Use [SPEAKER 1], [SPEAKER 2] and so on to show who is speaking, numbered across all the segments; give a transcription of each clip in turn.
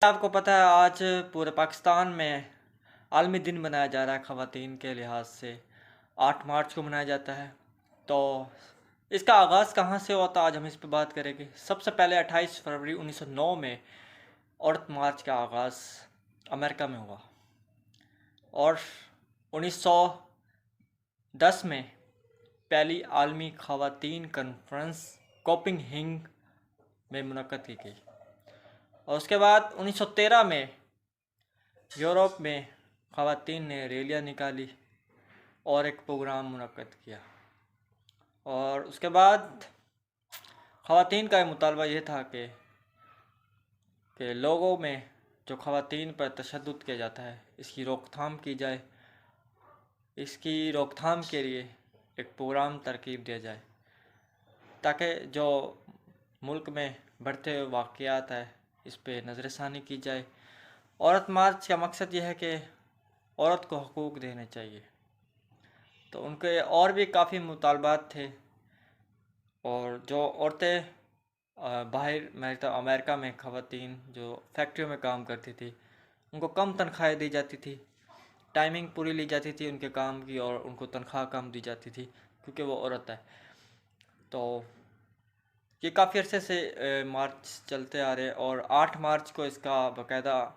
[SPEAKER 1] आपको पता है आज पूरे पाकिस्तान में आलमी दिन मनाया जा रहा है ख़वातीन के लिहाज से। 8 मार्च को मनाया जाता है। तो इसका आगाज़ कहाँ से हुआ था, आज हम इस पे बात करेंगे। सबसे पहले 28 फरवरी 1909 में औरत मार्च का आगाज़ अमेरिका में हुआ और 1910 में पहली आलमी ख़वातीन कॉन्फ्रेंस कोपेनहेगन में मुनक़्क़द की गई और उसके बाद 1913 में यूरोप में ख़वातीन ने रैलियाँ निकाली और एक प्रोग्राम मुनक़्क़द किया। और उसके बाद ख़वातीन का मुतालबा ये था कि लोगों में जो ख़वातीन पर तशद्दुद किया जाता है इसकी रोकथाम की जाए। इसकी रोकथाम के लिए एक प्रोग्राम तरकीब दिया जाए ताकि जो मुल्क में बढ़ते हुए वाक़यात है इस पे नज़रसानी की जाए। औरत मार्च का मकसद यह है कि औरत को हकूक़ देने चाहिए। तो उनके और भी काफ़ी मुतालबात थे और जो औरतें बाहर अमेरिका में ख़वातीन जो फैक्ट्रियों में काम करती थी उनको कम तनख्वाहें दी जाती थी, टाइमिंग पूरी ली जाती थी उनके काम की और उनको तनख्वाह कम दी जाती थी क्योंकि वो औरत है। तो ये काफ़ी अरसे से मार्च चलते आ रहे और 8 मार्च को इसका बाकायदा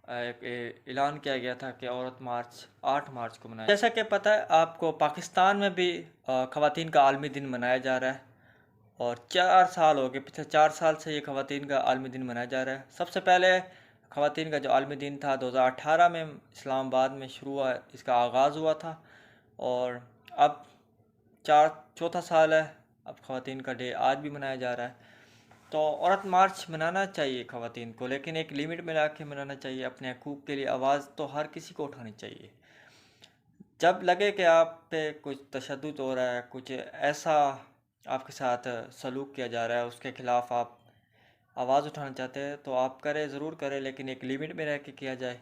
[SPEAKER 1] एक ऐलान किया गया था कि औरत मार्च 8 मार्च को मनाया। जैसा कि पता है आपको, पाकिस्तान में भी ख़वातीन का आलमी दिन मनाया जा रहा है और 4 साल हो गए, पिछले 4 साल से ये ख़वातीन का आलमी दिन मनाया जा रहा है। सबसे पहले ख़वातीन का जो आलमी दिन था 2018 में इस्लामाबाद में शुरू हुआ, इसका आगाज़ हुआ था और अब चौथा साल है। अब ख़वातीन का डे आज भी मनाया जा रहा है। तो औरत मार्च मनाना चाहिए ख़वातीन को, लेकिन एक लिमिट में रख के मनाना चाहिए। अपने हकूक़ के लिए आवाज़ तो हर किसी को उठानी चाहिए। जब लगे कि आप पे कुछ तशद्दुद हो रहा है, कुछ ऐसा आपके साथ सलूक किया जा रहा है, उसके ख़िलाफ़ आप आवाज़ उठाना चाहते हैं तो आप करें, ज़रूर करें, लेकिन एक लिमिट में रह के किया जाए।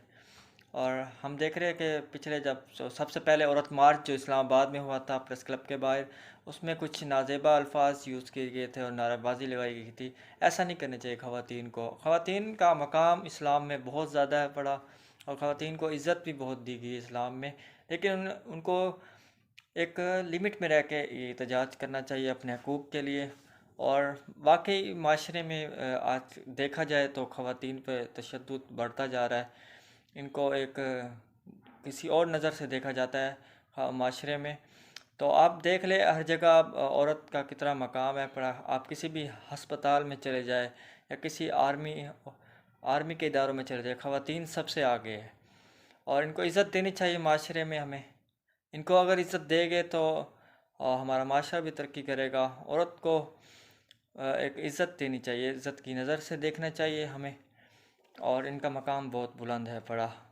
[SPEAKER 1] और हम देख रहे हैं कि पिछले जब सबसे पहले औरत मार्च जो इस्लामाबाद में हुआ था प्रेस क्लब के बाहर, उसमें कुछ नाजेबा अल्फाज यूज़ किए गए थे और नारेबाजी लगाई गई थी। ऐसा नहीं करना चाहिए ख़वातीन को। ख़वातीन का मकाम इस्लाम में बहुत ज़्यादा है बड़ा और ख़वातीन को इज़्ज़त भी बहुत दी गई है इस्लाम में, लेकिन उनको एक लिमिट में रह के एहतजाज करना चाहिए अपने हकूक़ के लिए। और वाकई माशरे में आज देखा जाए तो ख़वातीन पर तशद्दुद बढ़ता जा रहा है। इनको एक किसी और नज़र से देखा जाता है माशरे में। तो आप देख ले हर जगह औरत का कितना मकाम है पड़ा। आप किसी भी हस्पताल में चले जाए या किसी आर्मी के इदारों में चले जाए, ख़वातीन सबसे आगे है और इनको इज़्ज़त देनी चाहिए माशरे में। हमें इनको अगर इज़्ज़त देंगे तो हमारा माशरा भी तरक्की करेगा। औरत को एक इज़्ज़त देनी चाहिए, इज़्ज़त की नज़र से देखना चाहिए हमें और इनका मकाम बहुत बुलंद है बड़ा।